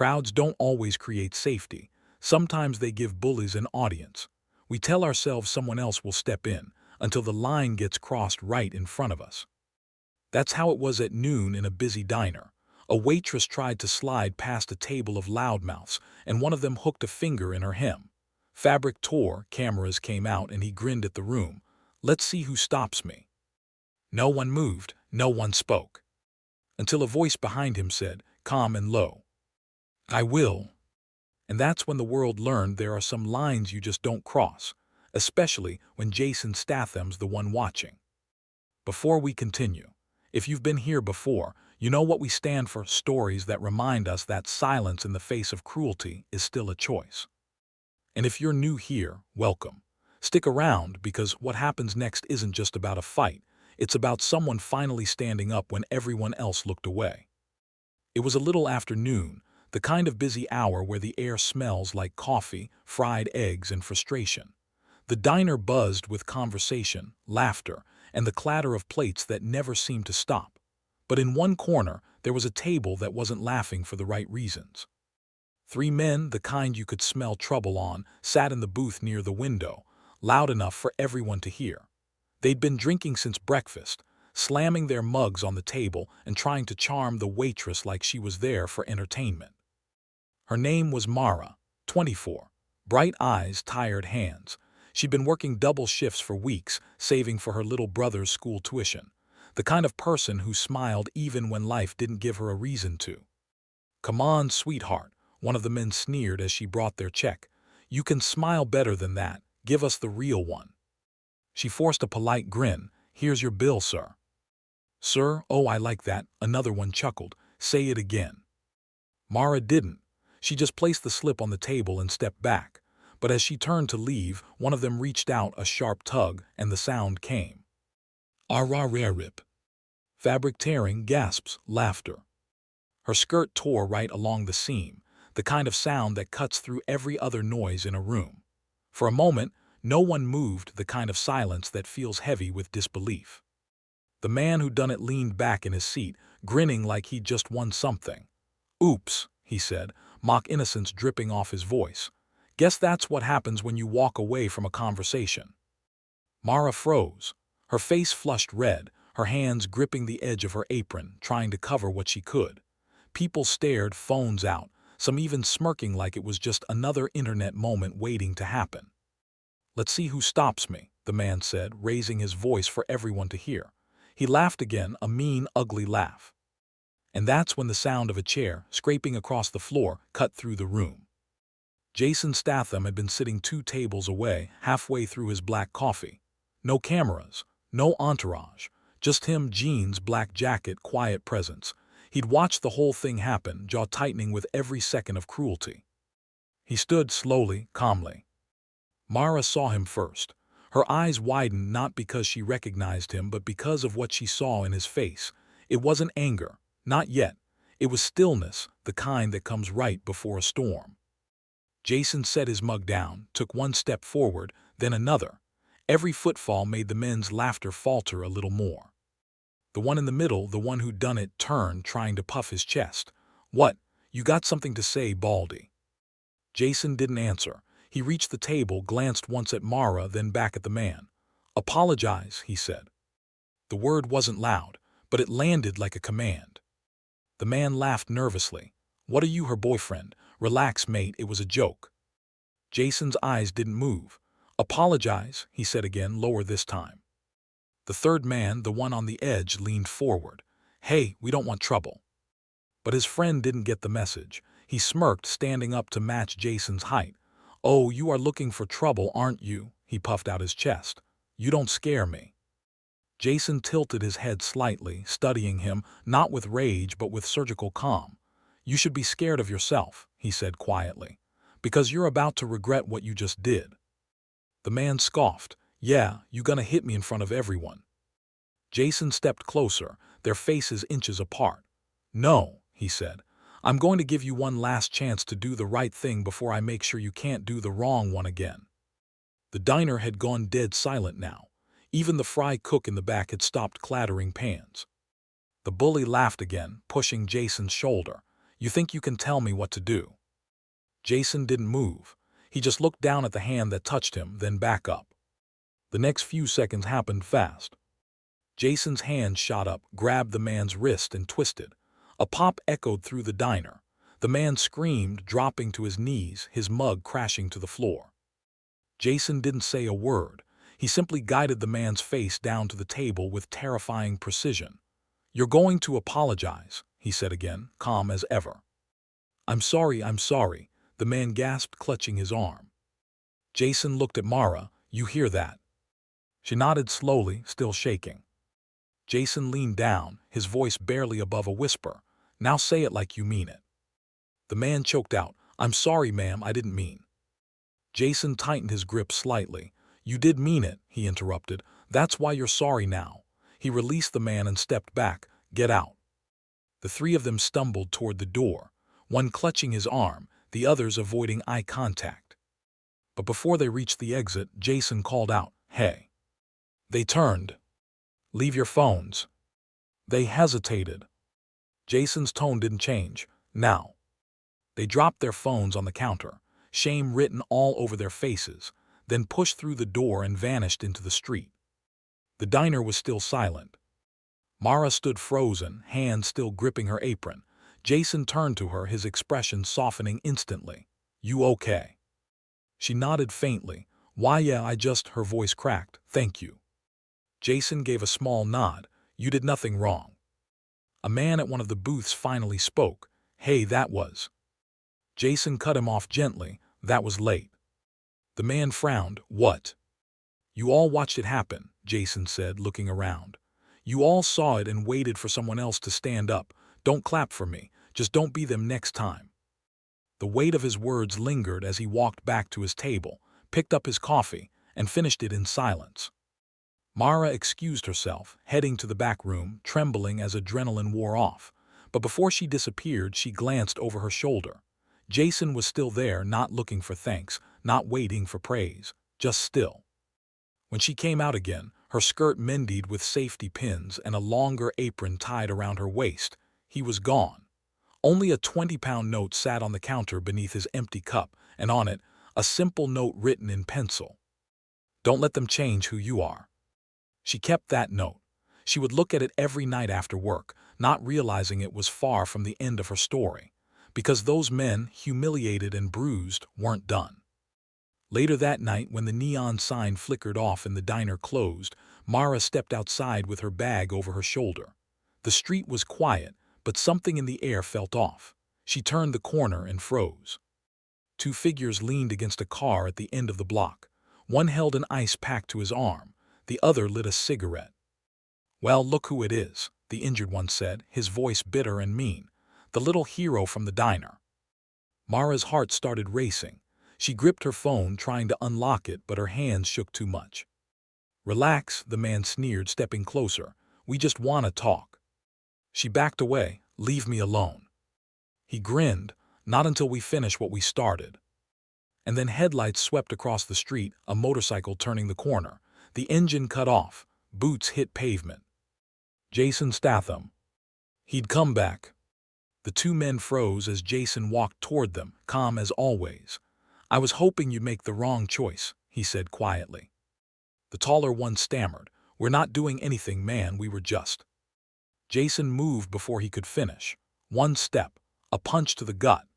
Crowds don't always create safety. Sometimes they give bullies an audience. We tell ourselves someone else will step in until the line gets crossed right in front of us. That's how it was at noon in a busy diner. A waitress tried to slide past a table of loudmouths, and one of them hooked a finger in her hem. Fabric tore, cameras came out, and he grinned at the room. "Let's see who stops me." No one moved, no one spoke. Until a voice behind him said, calm and low, "I will." And that's when the world learned there are some lines you just don't cross, especially when Jason Statham's the one watching. Before we continue, if you've been here before, you know what we stand for: stories that remind us that silence in the face of cruelty is still a choice. And if you're new here, welcome. Stick around, because what happens next isn't just about a fight, it's about someone finally standing up when everyone else looked away. It was a little after noon, the kind of busy hour where the air smells like coffee, fried eggs, and frustration. The diner buzzed with conversation, laughter, and the clatter of plates that never seemed to stop. But in one corner, there was a table that wasn't laughing for the right reasons. Three men, the kind you could smell trouble on, sat in the booth near the window, loud enough for everyone to hear. They'd been drinking since breakfast, slamming their mugs on the table and trying to charm the waitress like she was there for entertainment. Her name was Mara, 24. Bright eyes, tired hands. She'd been working double shifts for weeks, saving for her little brother's school tuition. The kind of person who smiled even when life didn't give her a reason to. "Come on, sweetheart," one of the men sneered as she brought their check. "You can smile better than that. Give us the real one." She forced a polite grin. "Here's your bill, sir." "Sir? Oh, I like that," another one chuckled. "Say it again." Mara didn't. She just placed the slip on the table and stepped back. But as she turned to leave, one of them reached out a sharp tug, and the sound came. "Ah-rah-rah-rip." Fabric tearing, gasps, laughter. Her skirt tore right along the seam, the kind of sound that cuts through every other noise in a room. For a moment, no one moved, the kind of silence that feels heavy with disbelief. The man who done it leaned back in his seat, grinning like he'd just won something. "Oops," he said, mock innocence dripping off his voice. "Guess that's what happens when you walk away from a conversation." Mara froze. Her face flushed red, her hands gripping the edge of her apron, trying to cover what she could. People stared, phones out, some even smirking like it was just another internet moment waiting to happen. "Let's see who stops me," the man said, raising his voice for everyone to hear. He laughed again, a mean, ugly laugh. And that's when the sound of a chair, scraping across the floor, cut through the room. Jason Statham had been sitting 2 tables away, halfway through his black coffee. No cameras, no entourage, just him, jeans, black jacket, quiet presence. He'd watched the whole thing happen, jaw tightening with every second of cruelty. He stood slowly, calmly. Mara saw him first. Her eyes widened, not because she recognized him, but because of what she saw in his face. It wasn't anger, not yet. It was stillness, the kind that comes right before a storm. Jason set his mug down, took one step forward, then another. Every footfall made the men's laughter falter a little more. The one in the middle, the one who'd done it, turned, trying to puff his chest. "What? You got something to say, Baldy?" Jason didn't answer. He reached the table, glanced once at Mara, then back at the man. "Apologize," he said. The word wasn't loud, but it landed like a command. The man laughed nervously. "What are you, her boyfriend? Relax, mate, it was a joke." Jason's eyes didn't move. "Apologize," he said again, lower this time. The third man, the one on the edge, leaned forward. "Hey, we don't want trouble." But his friend didn't get the message. He smirked, standing up to match Jason's height. "Oh, you are looking for trouble, aren't you?" He puffed out his chest. "You don't scare me." Jason tilted his head slightly, studying him, not with rage but with surgical calm. "You should be scared of yourself," he said quietly, "because you're about to regret what you just did." The man scoffed. "Yeah, you gonna hit me in front of everyone?" Jason stepped closer, their faces inches apart. "No," he said. "I'm going to give you one last chance to do the right thing before I make sure you can't do the wrong one again." The diner had gone dead silent now. Even the fry cook in the back had stopped clattering pans. The bully laughed again, pushing Jason's shoulder. You think you can tell me what to do?" Jason didn't move. He just looked down at the hand that touched him, then back up. The next few seconds happened fast. Jason's hand shot up, grabbed the man's wrist, and twisted. A pop echoed through the diner. The man screamed, dropping to his knees, his mug crashing to the floor. Jason didn't say a word. He simply guided the man's face down to the table with terrifying precision. "You're going to apologize," he said again, calm as ever. I'm sorry," the man gasped, clutching his arm. Jason looked at Mara. "You hear that?" She nodded slowly, still shaking. Jason leaned down, his voice barely above a whisper. "Now say it like you mean it." The man choked out, "I'm sorry, ma'am, I didn't mean." Jason tightened his grip slightly. "You did mean it," he interrupted. "That's why you're sorry now." He released the man and stepped back. "Get out." The three of them stumbled toward the door, one clutching his arm, the others avoiding eye contact. But before they reached the exit, Jason called out, "Hey." They turned. "Leave your phones." They hesitated. Jason's tone didn't change. "Now." They dropped their phones on the counter, shame written all over their faces, then pushed through the door and vanished into the street. The diner was still silent. Mara stood frozen, hands still gripping her apron. Jason turned to her, his expression softening instantly. "You okay?" She nodded faintly. "Why, yeah, her voice cracked. "Thank you." Jason gave a small nod. "You did nothing wrong." A man at one of the booths finally spoke. "Hey, that was..." Jason cut him off gently. "That was late." The man frowned. "What?" "You all watched it happen," Jason said, looking around. "You all saw it and waited for someone else to stand up. Don't clap for me. Just don't be them next time." The weight of his words lingered as he walked back to his table, picked up his coffee, and finished it in silence. Mara excused herself, heading to the back room, trembling as adrenaline wore off. But before she disappeared, she glanced over her shoulder. Jason was still there, not looking for thanks, not waiting for praise, just still. When she came out again, her skirt mended with safety pins and a longer apron tied around her waist, he was gone. Only a 20-pound note sat on the counter beneath his empty cup, and on it, a simple note written in pencil. "Don't let them change who you are." She kept that note. She would look at it every night after work, not realizing it was far from the end of her story, because those men, humiliated and bruised, weren't done. Later that night, when the neon sign flickered off and the diner closed, Mara stepped outside with her bag over her shoulder. The street was quiet, but something in the air felt off. She turned the corner and froze. Two figures leaned against a car at the end of the block. One held an ice pack to his arm. The other lit a cigarette. "Well, look who it is," the injured one said, his voice bitter and mean. "The little hero from the diner." Mara's heart started racing. She gripped her phone, trying to unlock it, but her hands shook too much. "Relax," the man sneered, stepping closer. "We just want to talk." She backed away. "Leave me alone." He grinned. "Not until we finish what we started." And then headlights swept across the street, a motorcycle turning the corner. The engine cut off. Boots hit pavement. Jason Statham. He'd come back. The two men froze as Jason walked toward them, calm as always. "I was hoping you'd make the wrong choice," he said quietly. The taller one stammered. "We're not doing anything, man, we were just..." Jason moved before he could finish. One step, a punch to the gut.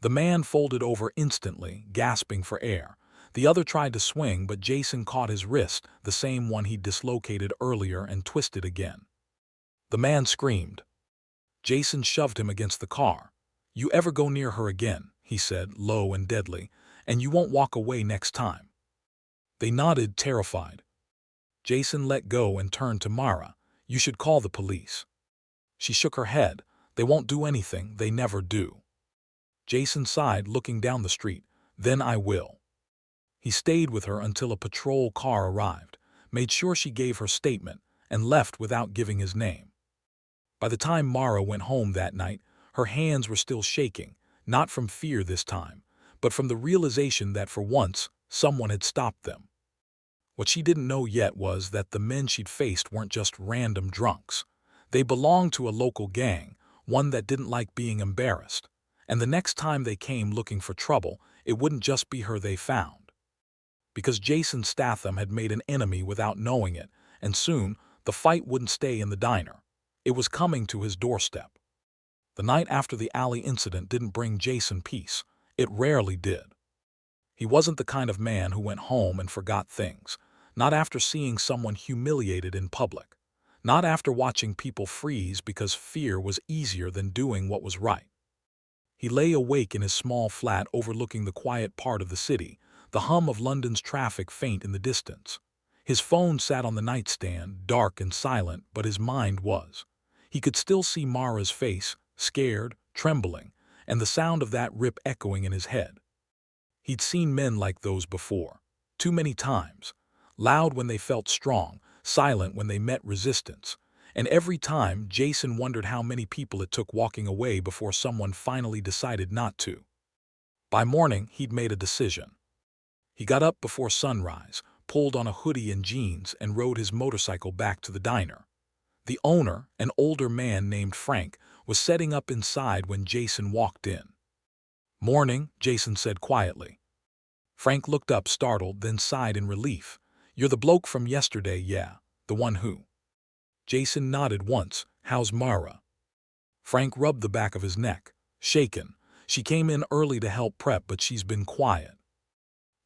The man folded over instantly, gasping for air. The other tried to swing, but Jason caught his wrist, the same one he'd dislocated earlier, and twisted again. The man screamed. Jason shoved him against the car. "You ever go near her again," he said, low and deadly, "and you won't walk away next time." They nodded, terrified. Jason let go and turned to Mara. "You should call the police." She shook her head. "They won't do anything, they never do." Jason sighed, looking down the street. "Then I will." He stayed with her until a patrol car arrived, made sure she gave her statement, and left without giving his name. By the time Mara went home that night, her hands were still shaking, not from fear this time, but from the realization that for once, someone had stopped them. What she didn't know yet was that the men she'd faced weren't just random drunks. They belonged to a local gang, one that didn't like being embarrassed. And the next time they came looking for trouble, it wouldn't just be her they found. Because Jason Statham had made an enemy without knowing it, and soon the fight wouldn't stay in the diner. It was coming to his doorstep. The night after the alley incident didn't bring Jason peace. It rarely did. He wasn't the kind of man who went home and forgot things, not after seeing someone humiliated in public, not after watching people freeze because fear was easier than doing what was right. He lay awake in his small flat overlooking the quiet part of the city, the hum of London's traffic faint in the distance. His phone sat on the nightstand, dark and silent, but his mind was. He could still see Mara's face, scared, trembling, and the sound of that rip echoing in his head. He'd seen men like those before, too many times, loud when they felt strong, silent when they met resistance, and every time Jason wondered how many people it took walking away before someone finally decided not to. By morning, he'd made a decision. He got up before sunrise, pulled on a hoodie and jeans, and rode his motorcycle back to the diner. The owner, an older man named Frank, was setting up inside when Jason walked in. "Morning," Jason said quietly. Frank looked up startled, then sighed in relief. "You're the bloke from yesterday, yeah, the one who..." Jason nodded once. "How's Mara?" Frank rubbed the back of his neck. "Shaken. She came in early to help prep, but she's been quiet."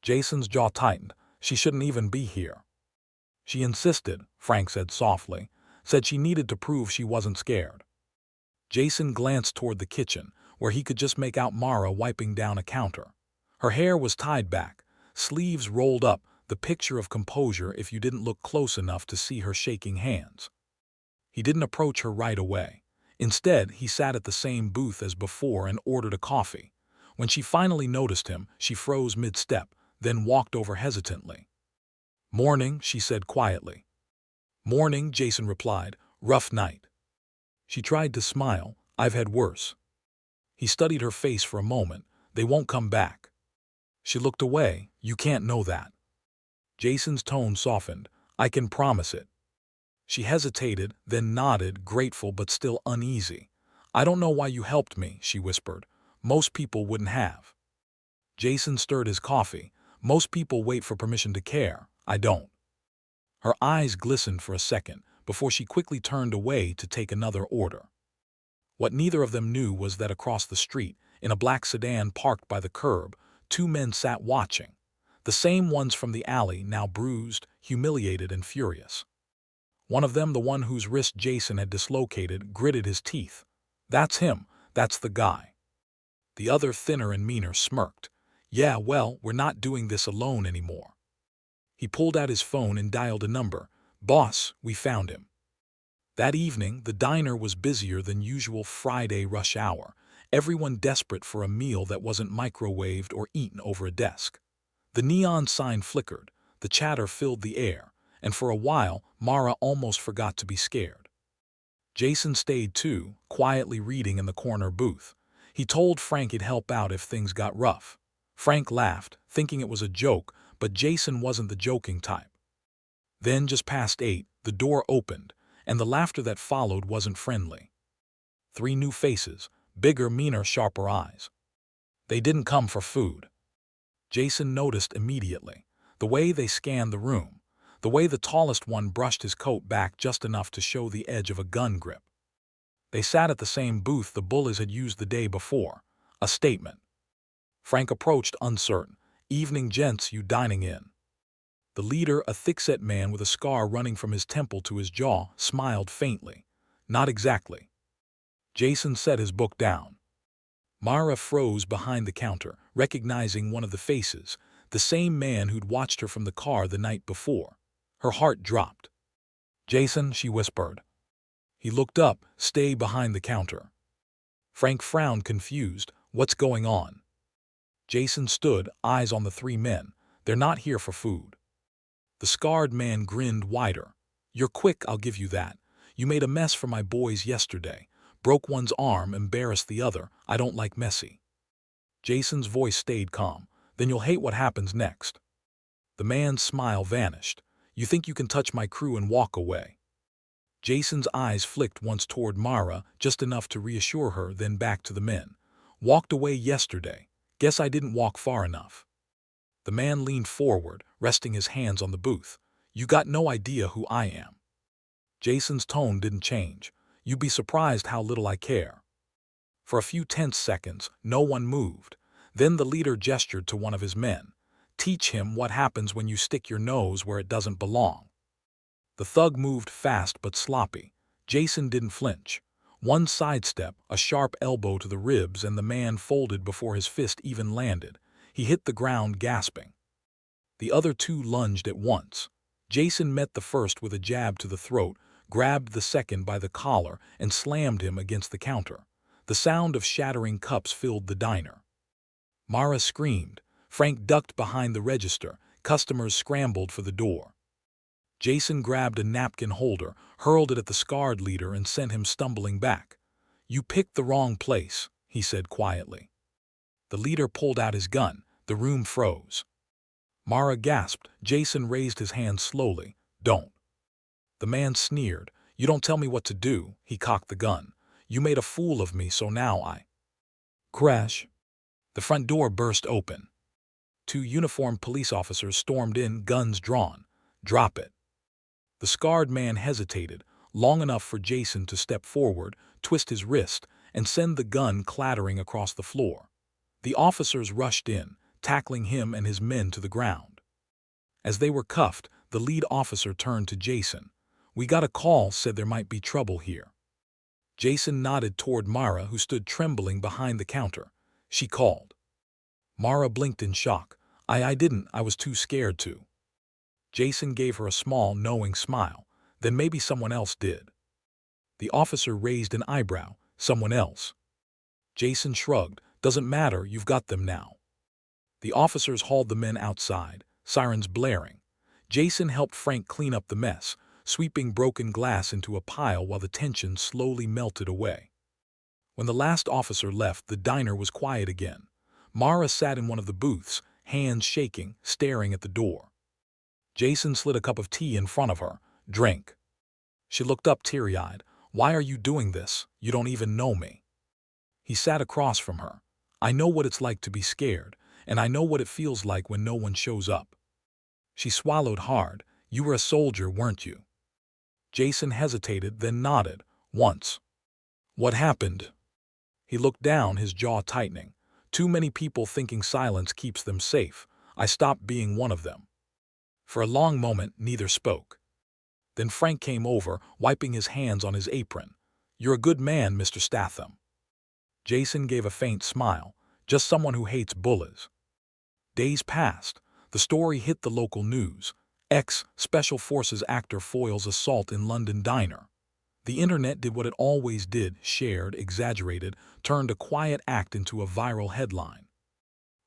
Jason's jaw tightened. "She shouldn't even be here." "She insisted," Frank said softly. "Said she needed to prove she wasn't scared." Jason glanced toward the kitchen, where he could just make out Mara wiping down a counter. Her hair was tied back, sleeves rolled up, the picture of composure if you didn't look close enough to see her shaking hands. He didn't approach her right away. Instead, he sat at the same booth as before and ordered a coffee. When she finally noticed him, she froze mid-step, then walked over hesitantly. "Morning," she said quietly. "Morning," Jason replied. "Rough night." She tried to smile. "I've had worse." He studied her face for a moment. "They won't come back." She looked away. "You can't know that." Jason's tone softened. "I can promise it." She hesitated, then nodded, grateful but still uneasy. "I don't know why you helped me," she whispered. "Most people wouldn't have." Jason stirred his coffee. "Most people wait for permission to care. I don't." Her eyes glistened for a second, before she quickly turned away to take another order. What neither of them knew was that across the street, in a black sedan parked by the curb, two men sat watching. The same ones from the alley, now bruised, humiliated, and furious. One of them, the one whose wrist Jason had dislocated, gritted his teeth. "That's him. That's the guy." The other, thinner and meaner, smirked. "Yeah, well, we're not doing this alone anymore." He pulled out his phone and dialed a number. "Boss, we found him." That evening, the diner was busier than usual Friday rush hour, everyone desperate for a meal that wasn't microwaved or eaten over a desk. The neon sign flickered, the chatter filled the air, and for a while, Mara almost forgot to be scared. Jason stayed too, quietly reading in the corner booth. He told Frank he'd help out if things got rough. Frank laughed, thinking it was a joke, but Jason wasn't the joking type. Then, just past 8, the door opened, and the laughter that followed wasn't friendly. 3 new faces, bigger, meaner, sharper eyes. They didn't come for food. Jason noticed immediately. The way they scanned the room. The way the tallest one brushed his coat back just enough to show the edge of a gun grip. They sat at the same booth the Bullies had used the day before. A statement. Frank approached uncertain. "Evening, gents, you dining in?" The leader, a thick-set man with a scar running from his temple to his jaw, smiled faintly. "Not exactly." Jason set his book down. Mara froze behind the counter, recognizing one of the faces, the same man who'd watched her from the car the night before. Her heart dropped. "Jason," she whispered. He looked up. "Stay behind the counter." Frank frowned, confused. "What's going on?" Jason stood, eyes on the 3 men. "They're not here for food." The scarred man grinned wider. "You're quick, I'll give you that. You made a mess for my boys yesterday. Broke one's arm, embarrassed the other. I don't like messy." Jason's voice stayed calm. "Then you'll hate what happens next." The man's smile vanished. "You think you can touch my crew and walk away?" Jason's eyes flicked once toward Mara, just enough to reassure her, then back to the men. Walked away yesterday. Guess I didn't walk far enough. The man leaned forward, resting his hands on the booth. You got no idea who I am. Jason's tone didn't change. You'd be surprised how little I care. For a few tense seconds, no one moved. Then the leader gestured to one of his men. Teach him what happens when you stick your nose where it doesn't belong. The thug moved fast but sloppy. Jason didn't flinch. One sidestep, a sharp elbow to the ribs, and the man folded before his fist even landed. He hit the ground gasping. The other two lunged at once. Jason met the first with a jab to the throat, grabbed the second by the collar, and slammed him against the counter. The sound of shattering cups filled the diner. Mara screamed. Frank ducked behind the register. Customers scrambled for the door. Jason grabbed a napkin holder, hurled it at the scarred leader, and sent him stumbling back. You picked the wrong place, he said quietly. The leader pulled out his gun. The room froze. Mara gasped. Jason raised his hand slowly. Don't. The man sneered. You don't tell me what to do. He cocked the gun. You made a fool of me, so now I... Crash. The front door burst open. Two uniformed police officers stormed in, guns drawn. Drop it. The scarred man hesitated, long enough for Jason to step forward, twist his wrist, and send the gun clattering across the floor. The officers rushed in, tackling him and his men to the ground. As they were cuffed, the lead officer turned to Jason. We got a call, said there might be trouble here. Jason nodded toward Mara, who stood trembling behind the counter. She called. Mara blinked in shock. I didn't. I was too scared to. Jason gave her a small, knowing smile. Then maybe someone else did. The officer raised an eyebrow. Someone else. Jason shrugged. Doesn't matter, you've got them now. The officers hauled the men outside, sirens blaring. Jason helped Frank clean up the mess, sweeping broken glass into a pile while the tension slowly melted away. When the last officer left, the diner was quiet again. Mara sat in one of the booths, hands shaking, staring at the door. Jason slid a cup of tea in front of her. Drink. She looked up teary-eyed. Why are you doing this? You don't even know me. He sat across from her. I know what it's like to be scared, and I know what it feels like when no one shows up. She swallowed hard. You were a soldier, weren't you? Jason hesitated, then nodded. Once. What happened? He looked down, his jaw tightening. Too many people thinking silence keeps them safe. I stopped being one of them. For a long moment, neither spoke. Then Frank came over, wiping his hands on his apron. You're a good man, Mr. Statham. Jason gave a faint smile. Just someone who hates bullies. Days passed. The story hit the local news. Ex-Special Forces actor foils assault in London diner. The internet did what it always did, shared, exaggerated, turned a quiet act into a viral headline.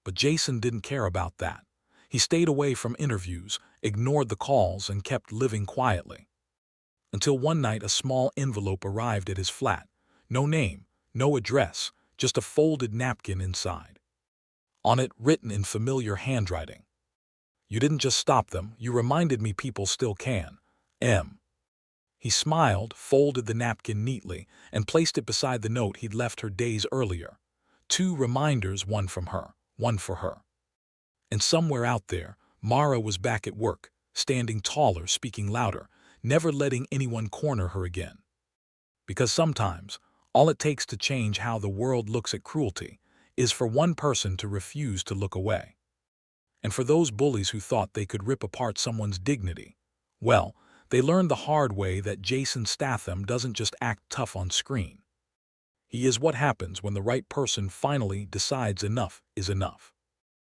But Jason didn't care about that. He stayed away from interviews, ignored the calls, and kept living quietly. Until one night a small envelope arrived at his flat. No name, no address, just a folded napkin inside. On it, written in familiar handwriting. You didn't just stop them, you reminded me people still can. M. He smiled, folded the napkin neatly, and placed it beside the note he'd left her days earlier. 2 reminders, one from her, one for her. And somewhere out there, Mara was back at work, standing taller, speaking louder, never letting anyone corner her again. Because sometimes, all it takes to change how the world looks at cruelty is for one person to refuse to look away. And for those bullies who thought they could rip apart someone's dignity, well, they learned the hard way that Jason Statham doesn't just act tough on screen. He is what happens when the right person finally decides enough is enough.